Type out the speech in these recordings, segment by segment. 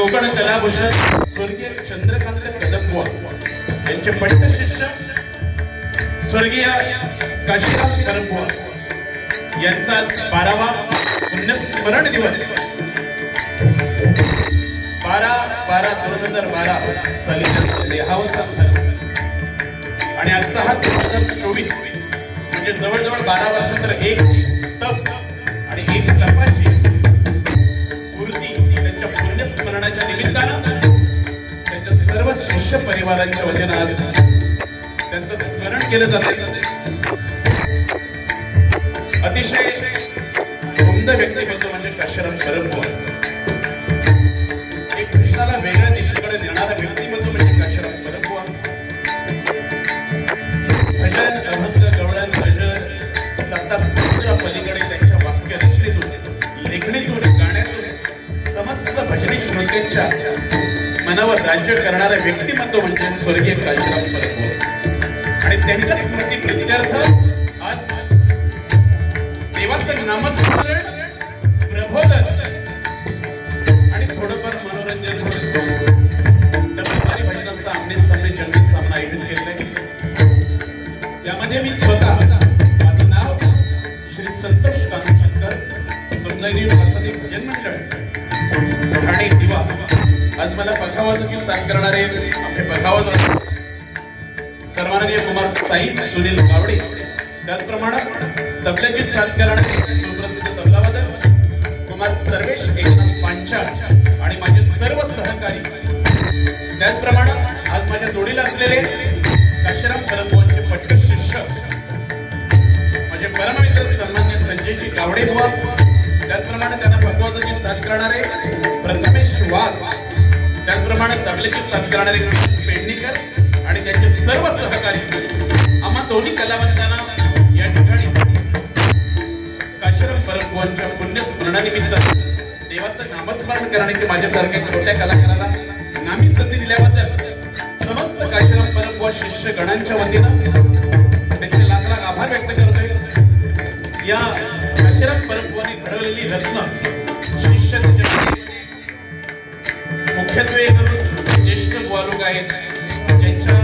कोकण कलाभूषण स्वर्गीय चंद्रकांत कदमबुवा यांचे पट्ट शिष्य स्वर्गीय काशीराम परमबुवा यांचा 12वा पुण्यस्मरण दिवस 12/12/2012 साली देहावसान झाला आणि आजचा हा 2024 म्हणजे जवळजवळ 12 वर्षांतर एक तप आणि एक तपाची पूर्ती त्यांच्या पुण्यस्मरणाच्या निमित्तानं त्यांच्या सर्व शिष्य परिवारांच्या वतीनं आज त्यांचं स्मरण केलं जातं. अतिशय उमदा व्यक्तिमत्व म्हणजे काशीराम परमबुवा. एक कृष्णाला वेगळ्या दिशेकडे नेणारा व्यक्तिमत्व म्हणजे काशीराम परमबुवा. भजन अभंग गवळण गजर सत्ता पलीकडे त्यांच्या वाक्य रचनेतून लेखणीतून गाण्यातून समस्त भजनी श्रोत्यांच्या मनावर राज्य करणारं व्यक्तिमत्व म्हणजे स्वर्गीय काशीराम परमबुवा. आणि त्यांच्या स्मृती प्रित्यर्थ आज देवाचं नामस्मरण प्रबोधन आणि थोडंफार मनोरंजन डबलबारी भजनांचा आमने सामने जंगी सामना आयोजित केलेला आहे. यामध्ये मी स्वतः माझं नाव श्री संतोष कानशंकर सोमनाई वासदी भजन मंडळ ठाणे दिवा. आज मला पखावाजाची साथ करणारे आमचे पखावाज सर्वांनी कुमार साई सुनील गावडे, त्याचप्रमाणे तबल्याची साथ करणारे सुप्रसिद्ध तबलावादक कुमार सर्वेश एकनाथ पांचाळ आणि माझे सर्व सहकारी, त्याचप्रमाणे आज माझ्या जोडीला असलेले काशीराम परमबुवांचे पट्ट शिष्य माझे परममित्र सन्मान्य संजयजी गावडे बुवा, त्याचप्रमाणे त्यांना पखवाजाची साथ करणारे प्रथमेश वाघ, त्याचप्रमाणे तबल्याची साथ करणारे पेडणेकर आणि त्यांचे सर्व सहकारी आम्हा दोन्ही कलावंतांना या ठिकाणी काशीराम परमबुवांच्या पुण्यस्मरणानिमित्त देवाचं नामस्मरण करण्याची माझ्यासारख्या छोट्या कलाकाराला नामी संधी दिल्याबद्दल समस्त काशीराम परमबुवा शिष्य गणांच्या वतीनं त्यांचे लाख लाख आभार व्यक्त करतोय. या काशीराम परमबुवांनी घडवलेली रत्न शिष्य मुख्यत्वे ज्येष्ठ बुवा लोक आहेत, ज्यांच्या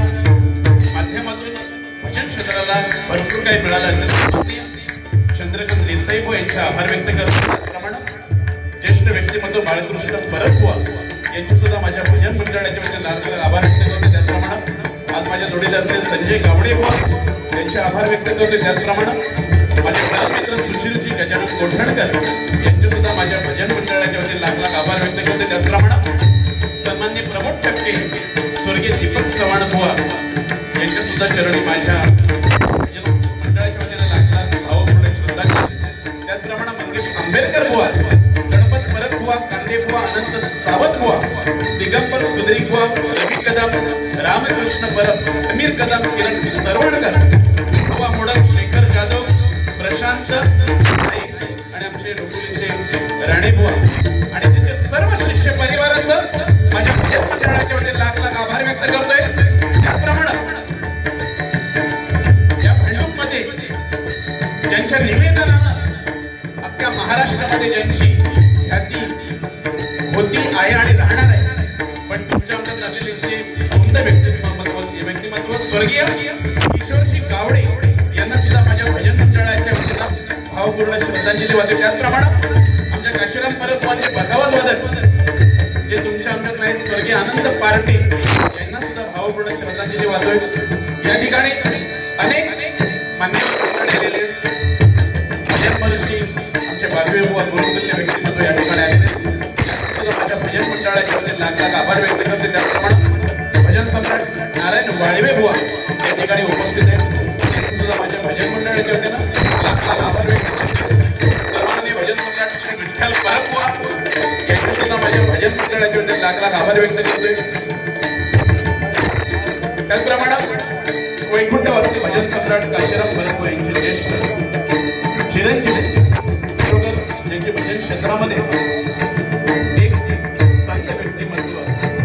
माध्यमातून भजन क्षेत्राला भरपूर काही मिळालं असेल. चंद्रकांत देसाई बुवा यांचे आभार व्यक्त करतो. त्याचप्रमाणे ज्येष्ठ व्यक्तिमत्व बाळकृष्ण परमबुवा यांचे सुद्धा माझ्या भजन मंडळाच्या वतीने लाख आभार व्यक्त करतो. त्याचप्रमाणे आज माझ्या जोडीला असलेले संजय गावडे बुवा यांचे आभार व्यक्त करतो. त्याचप्रमाणे माझे परममित्र सुशीलजी गजानन कोठणकर यांचे सुद्धा माझ्या भजन मंडळाच्या वतीने लाख आभार व्यक्त करतो. त्याचप्रमाणे सन्माननीय प्रमोद ठक्के स्वर्गीय दीपक चव्हाण बुवा यांच्या सुद्धा चरणी माझ्या मंडळाच्या वतीने लाख भावपूर्ण श्रद्धा. त्याचप्रमाणे मंगेश आंबेडकर बुवा, गणपत परब बुवा, कांदे बुवा, अनंत सावंत बुवा, दिगंबर सुंदरी बुवा, रवी कदम, रामकृष्ण परब, समीर कदम, किरण सरवणकर बुवा, मोडक शेखर जाधव, प्रशांत आणि आमचे डोकुलीचे राणे बुवा आणि त्यांचे सर्व शिष्य परिवाराचं माझ्या भजन मंडळाच्या वतीने लाख आभार व्यक्त करतोय. त्याचप्रमाणे या भांडूपमध्ये ज्यांच्या निवेदनानं अख्ख्या महाराष्ट्रामध्ये ज्यांची ख्याती होती आहे आणि राहणार आहे, पण तुमच्या आमच्यात लागलेले असे उमदा व्यक्तिमत्व स्वर्गीय किशोरजी गावडे यांना सुद्धा माझ्या भजन मंडळाच्या वतीनं भावपूर्ण श्रद्धांजली वाहते. त्याचप्रमाणे आमच्या काशीराम परमबुवांचे पखावाज वादक जे तुमच्या आमच्यात नाही स्वर्गीय आनंद पार्टे यांना सुद्धा भावपूर्ण श्रद्धांजली वाहतोय. या ठिकाणी अनेक मान्यवर आलेले भजन महर्षी आमचे बाजवे बुवा गुरुकुल्य व्यक्तिमत्व या ठिकाणी आलेले सुद्धा माझ्या भजन मंडळाच्या वतीने लाख आभार व्यक्त करते. त्याचप्रमाणे भजन सम्राट नारायण वाळवे बुवा या ठिकाणी उपस्थित आहेत, सुद्धा माझ्या भजन मंडळाच्या वतीनं लाख आभार व्यक्त करते. सर्वांनी भजन सम्राट श्री विठ्ठल परमबुवा यांचे सुद्धा माझ्या भजन मंडळाच्या वतीने लाख आभार व्यक्त करतोय. त्याचप्रमाणे वैकुंठवासी भजन सम्राट काशीराम परमबुवा यांचे ज्येष्ठ चिरंजीवी ज्यांचे भजन क्षेत्रामध्ये एक संत व्यक्तिमत्व,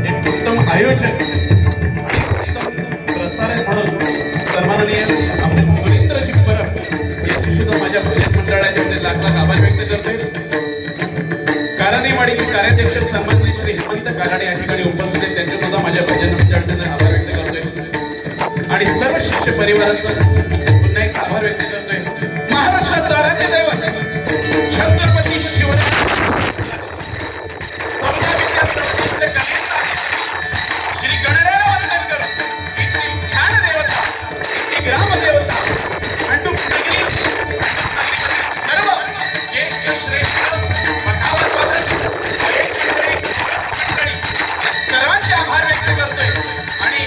एक उत्तम आयोजक आणि उत्तम प्रसारक म्हणून सन्माननीय आपले सुरेंद्रजी परब यांची सुद्धा माझ्या भजन मंडळाच्या वतीने लाख आभार व्यक्त करतोय. कारणे वाडीचे कार्याध्यक्ष सन्माननीय श्री हेमंत परिवाराचं पुन्हा एक आभार व्यक्त करतोय. महाराष्ट्राचं आराध्य दैवत छत्रपती शिवराय श्री गणरायाला वंदन करो. इथली स्थान देवता, इथली ग्रामदेवता, मंडूप नगरी, सर्व ज्येष्ठ श्रेष्ठ मठावर सर्वांचे आभार व्यक्त करतोय आणि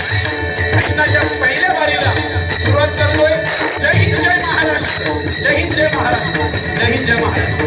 भाषणाच्या पहिल्या वारीला सुरुवात करतोय. जय हिंद, जय महाराष्ट्र. जय हिंद, जय महाराष्ट्र. जय हिंद, जय महाराष्ट्र.